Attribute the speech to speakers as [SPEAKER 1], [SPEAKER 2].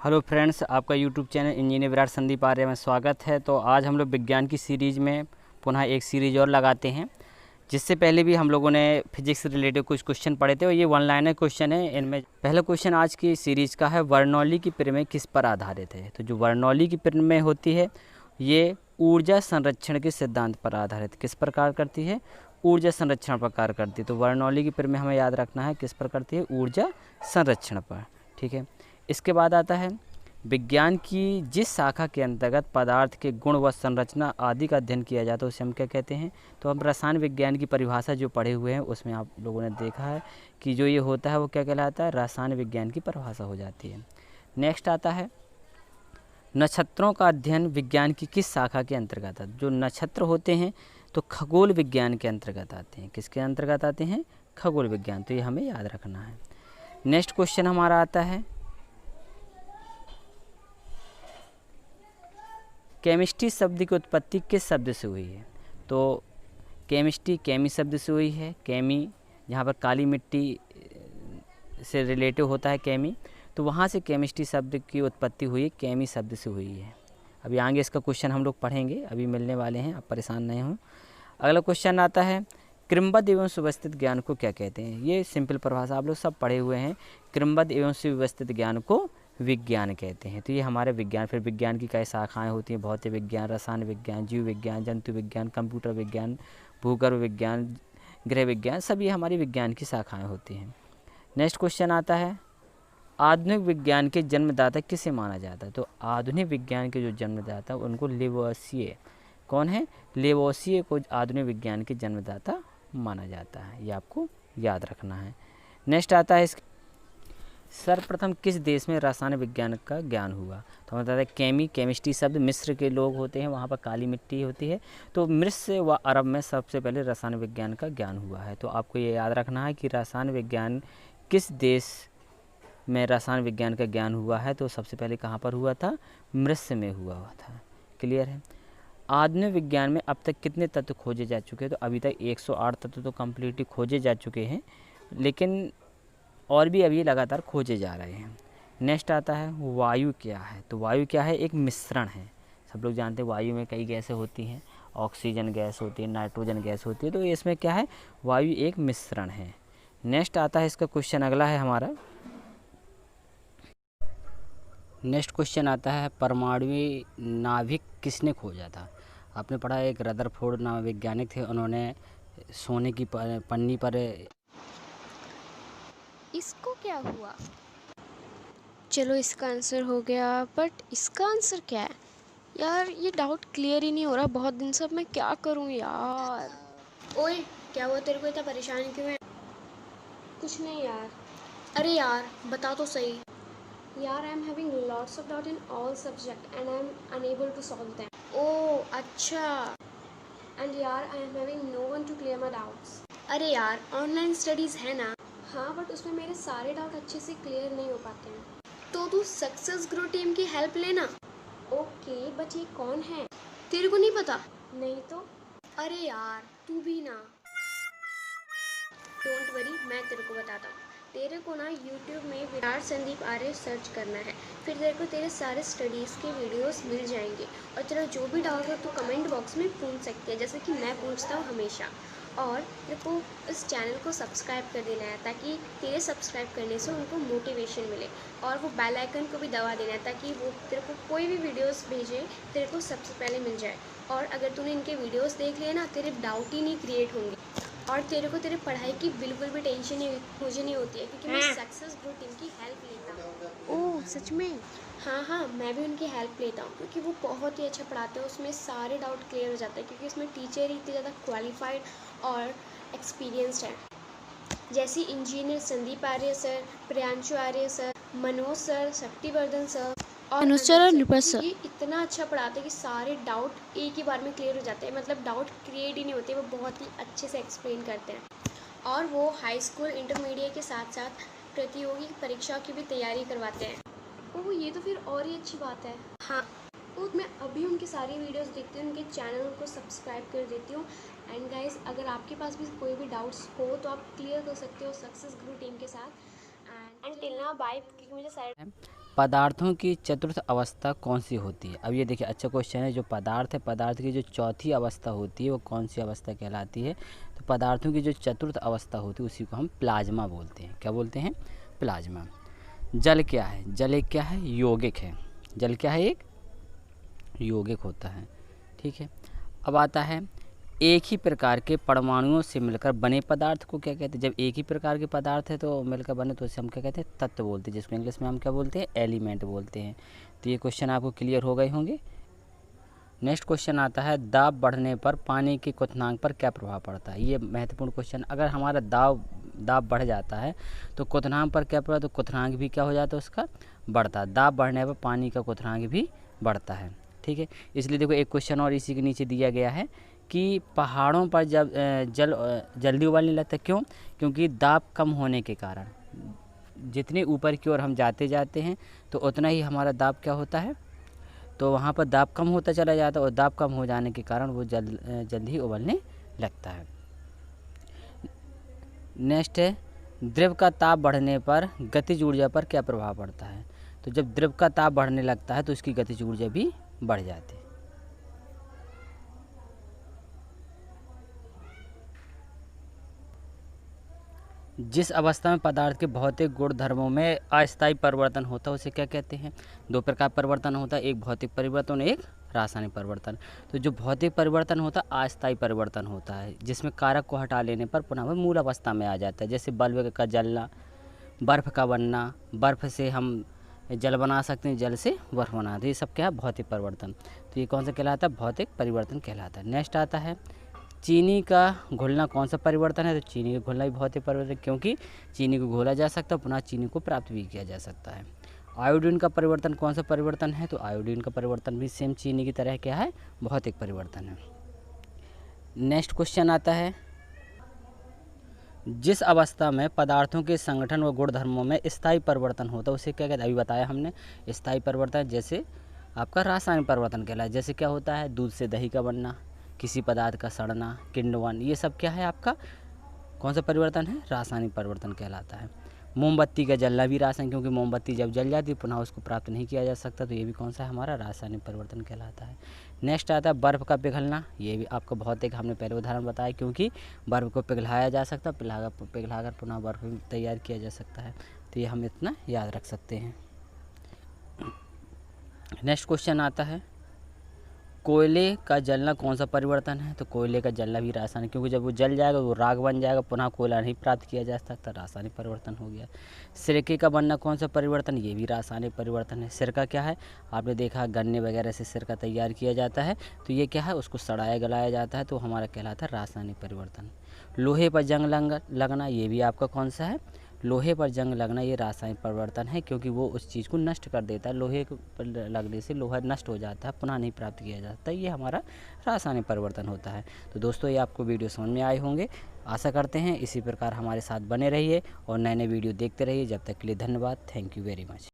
[SPEAKER 1] Hello friends, आपका YouTube channel engineer Virat Sandeep Arya में स्वागत है। तो आज हम लोग विज्ञान की सीरीज़ में पुनः एक सीरीज़ और लगाते हैं। जिससे पहले भी हम लोगों ने फिजिक्स से रिलेटेड कुछ क्वेश्चन पढ़े थे और ये वन लाइनर क्वेश्चन है। इनमें पहला क्वेश्चन आज की सीरीज़ का है, बर्नौली की प्रमेय किस पर आधारित है। तो जो बर्नौली की प्रमेय होती है ये ऊर्जा संरक्षण के सिद्धांत पर आधारित किस प्रकार करती है, ऊर्जा संरक्षण पर कार्य करती है। तो बर्नौली की प्रमेय हमें याद रखना है किस पर करती है, ऊर्जा संरक्षण पर। ठीक है। इसके बाद आता है, विज्ञान की जिस शाखा के अंतर्गत पदार्थ के गुण व संरचना आदि का अध्ययन किया जाता है उसे हम क्या कहते हैं। तो हम रसायन विज्ञान की परिभाषा जो पढ़े हुए हैं उसमें आप लोगों ने देखा है कि जो ये होता है वो क्या कहलाता है, रसायन विज्ञान की परिभाषा हो जाती है। नेक्स्ट आता है, नक्षत्रों का अध्ययन विज्ञान की किस शाखा के अंतर्गत है। जो नक्षत्र होते हैं तो खगोल विज्ञान के अंतर्गत आते हैं। किसके अंतर्गत आते हैं, खगोल विज्ञान। तो ये हमें याद रखना है। नेक्स्ट क्वेश्चन हमारा आता है, केमिस्ट्री शब्द की उत्पत्ति किस शब्द से हुई है। तो केमिस्ट्री केमी शब्द से हुई है। केमी जहाँ पर काली मिट्टी से रिलेटिव होता है केमी, तो वहाँ से केमिस्ट्री शब्द की उत्पत्ति हुई है, केमी शब्द से हुई है। अभी आगे इसका क्वेश्चन हम लोग पढ़ेंगे, अभी मिलने वाले हैं, आप परेशान नहीं हों। अगला क्वेश्चन आता है, क्रमबद्ध एवं सुव्यवस्थित ज्ञान को क्या कहते हैं। ये सिंपल परिभाषा आप लोग सब पढ़े हुए हैं। क्रमबद्ध एवं सुव्यवस्थित ज्ञान को विज्ञान कहते हैं। तो ये हमारे विज्ञान, फिर विज्ञान की कई शाखाएं होती हैं, भौतिक विज्ञान, रसायन विज्ञान, जीव विज्ञान, जंतु विज्ञान, कंप्यूटर विज्ञान, भूगर्भ विज्ञान, गृह विज्ञान, सब ये हमारी विज्ञान की शाखाएं होती हैं। नेक्स्ट क्वेश्चन आता है, आधुनिक विज्ञान के जन्मदाता किसे माना जाता है। तो आधुनिक विज्ञान के जो जन्मदाता उनको लेवोसिए, कौन है, लेवोसिए को आधुनिक विज्ञान के जन्मदाता माना जाता है। ये आपको याद रखना है। नेक्स्ट आता है, सर्वप्रथम किस देश में रसायन विज्ञान का ज्ञान हुआ। तो हम बताते हैं केमिस्ट्री शब्द मिस्र के लोग होते हैं, वहाँ पर काली मिट्टी होती है। तो मिस्र व अरब में सबसे पहले रसायन विज्ञान का ज्ञान हुआ है। तो आपको ये याद रखना है कि रसायन विज्ञान किस देश में रसायन विज्ञान का ज्ञान हुआ है। तो सबसे पहले कहाँ पर हुआ था, मिस्र में हुआ था। क्लियर है। आधुनिक विज्ञान में अब तक कितने तत्व खोजे जा चुके हैं। तो अभी तक 108 तत्व तो कम्प्लीटली खोजे जा चुके हैं, लेकिन और भी अभी लगातार खोजे जा रहे हैं। नेक्स्ट आता है, वायु क्या है। तो वायु क्या है, एक मिश्रण है। सब लोग जानते हैं वायु में कई गैसें होती हैं, ऑक्सीजन गैस होती है, नाइट्रोजन गैस होती है। तो इसमें क्या है, वायु एक मिश्रण है। नेक्स्ट आता है, इसका क्वेश्चन अगला है हमारा। नेक्स्ट क्वेश्चन आता है, परमाणु नाभिक किसने खोजा था। आपने पढ़ा है, एक रदरफोर्ड नाम वैज्ञानिक थे, उन्होंने सोने की पन्नी पर।
[SPEAKER 2] इसको क्या हुआ। चलो इसका आंसर हो गया, बट इसका आंसर क्या है यार, ये डाउट क्लियर ही नहीं हो रहा बहुत दिन से। अब मैं क्या करूं यार। ओए क्या हुआ, तेरे को इतना परेशान क्यों है। कुछ नहीं यार। अरे यार बता तो सही। यार I am having lots of doubt in all subject and I am unable to solve them. Oh अच्छा। एंड यार I am having no one to clear my doubts. अरे यार ऑनलाइन स्टडीज़ है ना। हाँ बट उसमें मेरे सारे डाउट अच्छे से क्लियर नहीं हो पाते हैं। तो तू सक्सेस ग्रो टीम की हेल्प लेना। ओके बट ये कौन है, तेरे को नहीं पता। नहीं तो। अरे यार तू भी ना। डोंट वरी, मैं तेरे को बताता हूँ। तेरे को ना यूट्यूब में विराट संदीप आर्य सर्च करना है, फिर तेरे को तेरे सारे स्टडीज़ के वीडियोस मिल जाएंगे। और तेरा जो भी डाउट हो तो कमेंट बॉक्स में पूछ सकती है, जैसे कि मैं पूछता हूँ हमेशा। और तेरे को इस चैनल को सब्सक्राइब कर देना है ताकि तेरे सब्सक्राइब करने से उनको मोटिवेशन मिले। और वो बेल आइकन को भी दबा देना है ताकि वो तेरे को कोई भी वीडियोस भेजे तेरे को सबसे पहले मिल जाए। और अगर तूने इनके वीडियोस देख लिए ना, तेरे डाउट ही नहीं क्रिएट होंगे और तेरे को तेरे पढ़ाई की बिल्कुल भी टेंशन नहीं मुझे नहीं होती है, क्योंकि मैं सक्सेस ग्रो टीम की हेल्प लेता हूँ। ओह सच में। हाँ मैं भी उनकी हेल्प लेता हूँ क्योंकि वो बहुत ही अच्छा पढ़ाते हैं। उसमें सारे डाउट क्लियर हो जाते हैं क्योंकि उसमें टीचर ही इतने ज़्यादा क्वालिफाइड और एक्सपीरियंस्ड है। जैसे इंजीनियर संदीप आर्य सर, प्रियांशु आर्य सर, मनोज सर, शक्तिवर्धन सर और
[SPEAKER 3] अनुसर और निपज सर।
[SPEAKER 2] ये इतना अच्छा पढ़ाते हैं कि सारे डाउट एक ही बार में क्लियर हो जाते हैं। मतलब डाउट क्रिएट ही नहीं होते, वो बहुत ही अच्छे से एक्सप्लेन करते हैं। और वो हाई स्कूल इंटरमीडिएट के साथ साथ प्रतियोगी परीक्षा की भी तैयारी करवाते हैं। ओह ये तो फिर और ही अच्छी बात है। हाँ तो मैं अभी उनकी सारी वीडियोस देखती हूँ, उनके चैनल को सब्सक्राइब कर देती हूँ। एंड गाइस अगर आपके पास भी कोई भी डाउट्स हो तो आप क्लियर कर सकते हो सक्सेस ग्रू टीम के साथ। एंड टिल नाउ बाय, क्योंकि मुझे साइड
[SPEAKER 1] पदार्थों की चतुर्थ अवस्था कौन सी होती है? अब ये देखिए अच्छा क्वेश्चन है। जो पदार्थ है, पदार्थ की जो चौथी अवस्था होती है वो कौन सी अवस्था कहलाती है? तो पदार्थों की जो चतुर्थ अवस्था होती है उसी को हम प्लाज्मा बोलते हैं। क्या बोलते हैं? प्लाज्मा। जल क्या है? जल एक क्या है? यौगिक है। जल क्या है? एक यौगिक होता है। ठीक है। अब आता है एक ही प्रकार के परमाणुओं से मिलकर बने पदार्थ को क्या कहते हैं? जब एक ही प्रकार के पदार्थ है तो मिलकर बने तो उसे हम क्या कहते हैं? तत्व बोलते हैं, जिसको इंग्लिश में हम क्या बोलते हैं? एलिमेंट बोलते हैं। तो ये क्वेश्चन आपको क्लियर हो गए होंगे। नेक्स्ट क्वेश्चन आता है दाब बढ़ने पर पानी के क्वथनांक पर क्या प्रभाव पड़ता है? ये महत्वपूर्ण क्वेश्चन। अगर हमारा दाब बढ़ जाता है तो क्वथनांक पर क्या पड़ा? तो क्वथनांक भी क्या हो जाता है? उसका बढ़ता है। दाब बढ़ने पर पानी का क्वथनांक भी बढ़ता है। ठीक है। इसलिए देखो एक क्वेश्चन और इसी के नीचे दिया गया है कि पहाड़ों पर जब जल्दी उबलने लगता है। क्यों? क्योंकि दाब कम होने के कारण जितने ऊपर की ओर हम जाते हैं तो उतना ही हमारा दाब क्या होता है? तो वहाँ पर दाब कम होता चला जाता है और दाब कम हो जाने के कारण वो जल्द ही उबलने लगता है। नेक्स्ट है द्रव का ताप बढ़ने पर गतिज ऊर्जा पर क्या प्रभाव पड़ता है? तो जब द्रव का ताप बढ़ने लगता है तो उसकी गतिज ऊर्जा भी बढ़ जाती है। जिस अवस्था में पदार्थ के भौतिक गुण धर्मों में अस्थायी परिवर्तन होता है उसे क्या कहते हैं? दो प्रकार परिवर्तन होता है, एक भौतिक परिवर्तन, एक रासायनिक परिवर्तन। तो जो भौतिक परिवर्तन होता है अस्थायी परिवर्तन होता है, जिसमें कारक को हटा लेने पर पुनः वह मूल अवस्था में आ जाता है। जैसे बल्ब का जलना, बर्फ़ का बनना, बर्फ़ से हम जल बना सकते हैं, जल से बर्फ़ बनाते हैं। ये सब क्या है? भौतिक परिवर्तन। तो ये कौन सा कहलाता है? भौतिक परिवर्तन कहलाता है। नेक्स्ट आता है चीनी का घुलना कौन सा परिवर्तन है? तो चीनी का घुलना भी भौतिक परिवर्तन, क्योंकि चीनी को घोला जा सकता है, पुनः चीनी को प्राप्त भी किया जा सकता है। आयोडीन का परिवर्तन कौन सा परिवर्तन है? तो आयोडीन का परिवर्तन भी सेम चीनी की तरह क्या है? भौतिक परिवर्तन है। नेक्स्ट क्वेश्चन आता है जिस अवस्था में पदार्थों के संगठन व गुणधर्मों में स्थायी परिवर्तन होता है उसे क्या कहते हैं? अभी बताया हमने स्थायी परिवर्तन। जैसे आपका रासायनिक परिवर्तन कहलाता है। जैसे क्या होता है? दूध से दही का बनना, किसी पदार्थ का सड़ना, किण्वन, ये सब क्या है? आपका कौन सा परिवर्तन है? रासायनिक परिवर्तन कहलाता है। मोमबत्ती का जलना भी रासायनिक, क्योंकि मोमबत्ती जब जल जाती है पुनः उसको प्राप्त नहीं किया जा सकता, तो ये भी कौन सा है? हमारा रासायनिक परिवर्तन कहलाता है। नेक्स्ट आता है बर्फ़ का पिघलना। ये भी आपको भौतिक, हमने पहले उदाहरण बताया, क्योंकि बर्फ़ को पिघलाया जा सकता है, पिघलाकर पुनः बर्फ़ तैयार किया जा सकता है। तो ये हम इतना याद रख सकते हैं। नेक्स्ट क्वेश्चन आता है कोयले का जलना कौन सा परिवर्तन है? तो कोयले का जलना भी रासायनिक, क्योंकि जब वो जल जाएगा वो राख बन जाएगा, पुनः कोयला नहीं प्राप्त किया जा सकता, रासायनिक परिवर्तन हो गया। सिरके का बनना कौन सा परिवर्तन? ये भी रासायनिक परिवर्तन है। सिरका क्या है? आपने देखा गन्ने वगैरह से सिरका तैयार किया जाता है, तो ये क्या है? उसको सड़ाया गलाया जाता है, तो हमारा कहलाता है रासायनिक परिवर्तन। लोहे पर जंग लगना, ये भी आपका कौन सा है? लोहे पर जंग लगना, ये रासायनिक परिवर्तन है, क्योंकि वो उस चीज़ को नष्ट कर देता है। लोहे पर लगने से लोहा नष्ट हो जाता है, पुनः नहीं प्राप्त किया जाता है, ये हमारा रासायनिक परिवर्तन होता है। तो दोस्तों ये आपको वीडियो समझ में आए होंगे, आशा करते हैं इसी प्रकार हमारे साथ बने रहिए और नए नए वीडियो देखते रहिए। जब तक के लिए धन्यवाद। Thank you very much.